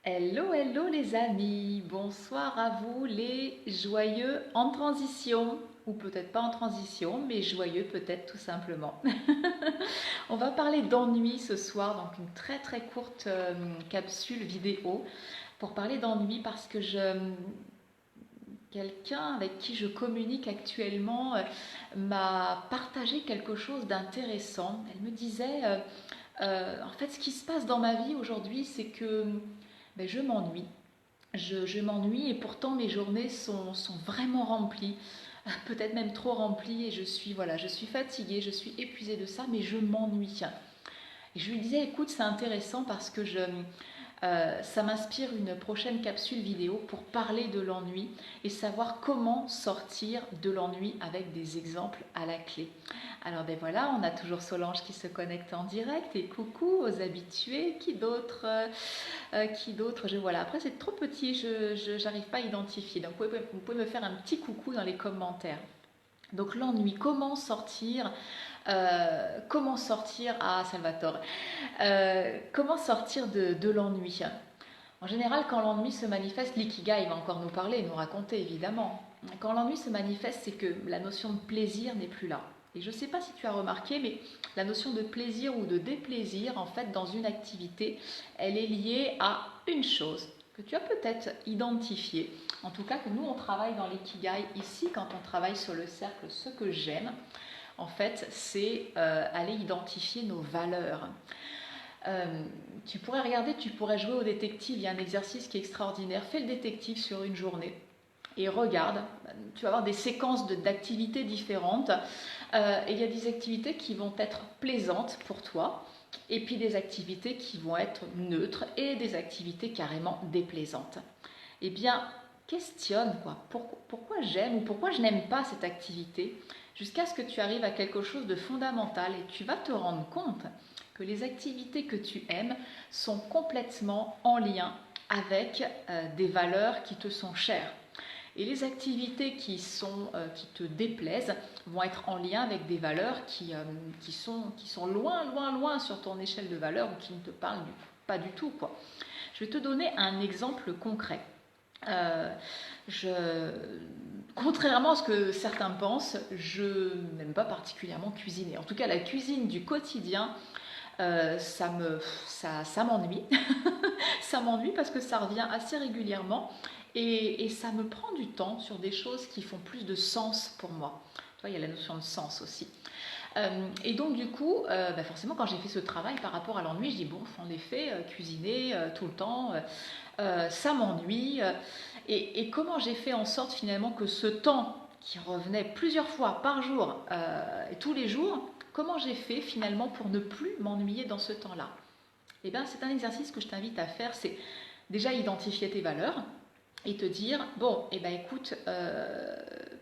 Hello, hello les amis, bonsoir à vous les joyeux en transition, ou peut-être pas en transition, mais joyeux peut-être tout simplement. On va parler d'ennui ce soir, donc une très très courte capsule vidéo pour parler d'ennui parce que quelqu'un avec qui je communique actuellement m'a partagé quelque chose d'intéressant. Elle me disait, en fait ce qui se passe dans ma vie aujourd'hui c'est que je m'ennuie. Je m'ennuie et pourtant mes journées sont vraiment remplies, peut-être même trop remplies et je suis fatiguée, je suis épuisée de ça, mais je m'ennuie. Et je lui disais, écoute, c'est intéressant parce que ça m'inspire une prochaine capsule vidéo pour parler de l'ennui et savoir comment sortir de l'ennui avec des exemples à la clé. Alors ben voilà, on a toujours Solange qui se connecte en direct et coucou aux habitués, qui d'autre voilà. Après c'est trop petit, je n'arrive pas à identifier, donc vous pouvez me faire un petit coucou dans les commentaires. Donc l'ennui, comment sortir à Salvatore, comment sortir de l'ennui. En général, quand l'ennui se manifeste, l'ikigai va encore nous parler, nous raconter évidemment. Quand l'ennui se manifeste, c'est que la notion de plaisir n'est plus là. Et je ne sais pas si tu as remarqué, mais la notion de plaisir ou de déplaisir, en fait, dans une activité, elle est liée à une chose que tu as peut-être identifiée. En tout cas, que nous, on travaille dans l'ikigai ici, quand on travaille sur le cercle, ce que j'aime, en fait, c'est aller identifier nos valeurs. Tu pourrais regarder, tu pourrais jouer au détective. Il y a un exercice qui est extraordinaire. Fais le détective sur une journée et regarde. Tu vas avoir des séquences d'activités différentes. Et il y a des activités qui vont être plaisantes pour toi. Et puis des activités qui vont être neutres et des activités carrément déplaisantes. Eh bien, questionne quoi. Pourquoi j'aime ou pourquoi je n'aime pas cette activité jusqu'à ce que tu arrives à quelque chose de fondamental et tu vas te rendre compte que les activités que tu aimes sont complètement en lien avec des valeurs qui te sont chères. Et les activités qui te déplaisent vont être en lien avec des valeurs qui sont loin, loin, loin sur ton échelle de valeurs ou qui ne te parlent pas du tout, quoi. Je vais te donner un exemple concret. Euh, je, Contrairement à ce que certains pensent, je n'aime pas particulièrement cuisiner. En tout cas, la cuisine du quotidien, ça m'ennuie. Ça m'ennuie parce que ça revient assez régulièrement et ça me prend du temps sur des choses qui font plus de sens pour moi. Tu vois, il y a la notion de sens aussi. Et donc du coup, forcément quand j'ai fait ce travail par rapport à l'ennui, je dis bon, en effet, cuisiner tout le temps, ça m'ennuie. Et comment j'ai fait en sorte finalement que ce temps qui revenait plusieurs fois par jour et tous les jours, comment j'ai fait finalement pour ne plus m'ennuyer dans ce temps-là? Eh bien, c'est un exercice que je t'invite à faire, c'est déjà identifier tes valeurs et te dire, bon, eh ben écoute,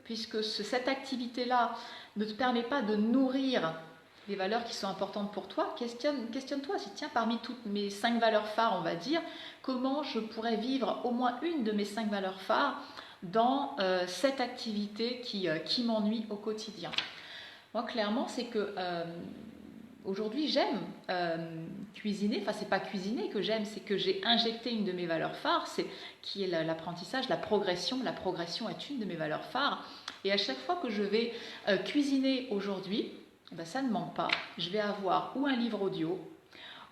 puisque cette activité-là ne te permet pas de nourrir les valeurs qui sont importantes pour toi, questionne-toi si tiens, parmi toutes mes 5 valeurs phares, on va dire, comment je pourrais vivre au moins une de mes 5 valeurs phares dans cette activité qui m'ennuie au quotidien. Moi, clairement, c'est que aujourd'hui, j'aime cuisiner. Enfin, c'est pas cuisiner que j'aime, c'est que j'ai injecté une de mes valeurs phares, qui est l'apprentissage, la progression. La progression est une de mes valeurs phares. Et à chaque fois que je vais cuisiner aujourd'hui, ben, ça ne manque pas. Je vais avoir ou un livre audio,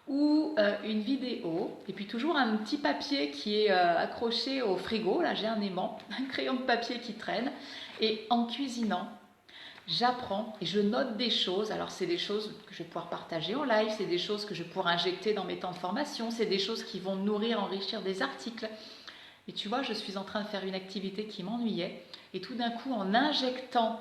ou une vidéo, et puis toujours un petit papier qui est accroché au frigo. Là, j'ai un aimant, un crayon de papier qui traîne. Et en cuisinant, j'apprends et je note des choses. Alors c'est des choses que je vais pouvoir partager en live, c'est des choses que je vais pouvoir injecter dans mes temps de formation, c'est des choses qui vont nourrir, enrichir des articles. Et tu vois, je suis en train de faire une activité qui m'ennuyait et tout d'un coup en injectant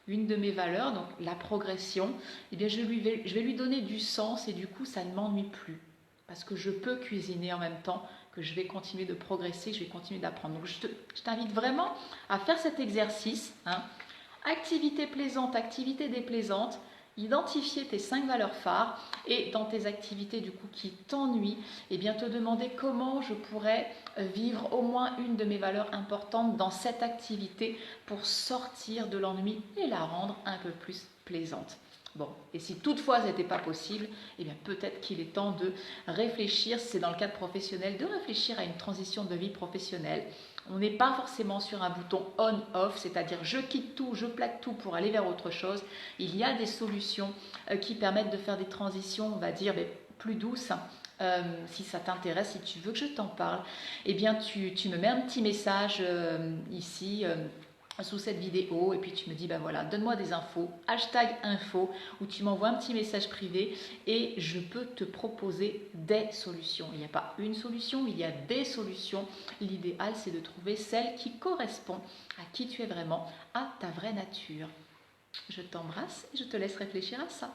une de mes valeurs, donc la progression, eh bien je vais lui donner du sens et du coup ça ne m'ennuie plus. Parce que je peux cuisiner en même temps que je vais continuer de progresser, je vais continuer d'apprendre. Donc je t'invite vraiment à faire cet exercice, hein. Activité plaisante, activité déplaisante, identifier tes 5 valeurs phares et dans tes activités du coup qui t'ennuient, eh bien te demander comment je pourrais vivre au moins une de mes valeurs importantes dans cette activité pour sortir de l'ennui et la rendre un peu plus plaisante. Bon, et si toutefois ce n'était pas possible, eh bien peut-être qu'il est temps de réfléchir, si c'est dans le cadre professionnel, de réfléchir à une transition de vie professionnelle. On n'est pas forcément sur un bouton on-off, c'est-à-dire je quitte tout, je plaque tout pour aller vers autre chose. Il y a des solutions qui permettent de faire des transitions, on va dire, plus douces. Si ça t'intéresse, si tu veux que je t'en parle, eh bien tu me mets un petit message ici sous cette vidéo et puis tu me dis ben voilà, donne-moi des infos, hashtag info, ou tu m'envoies un petit message privé et je peux te proposer des solutions. Il n'y a pas une solution, il y a des solutions. L'idéal c'est de trouver celle qui correspond à qui tu es vraiment, à ta vraie nature. Je t'embrasse et je te laisse réfléchir à ça.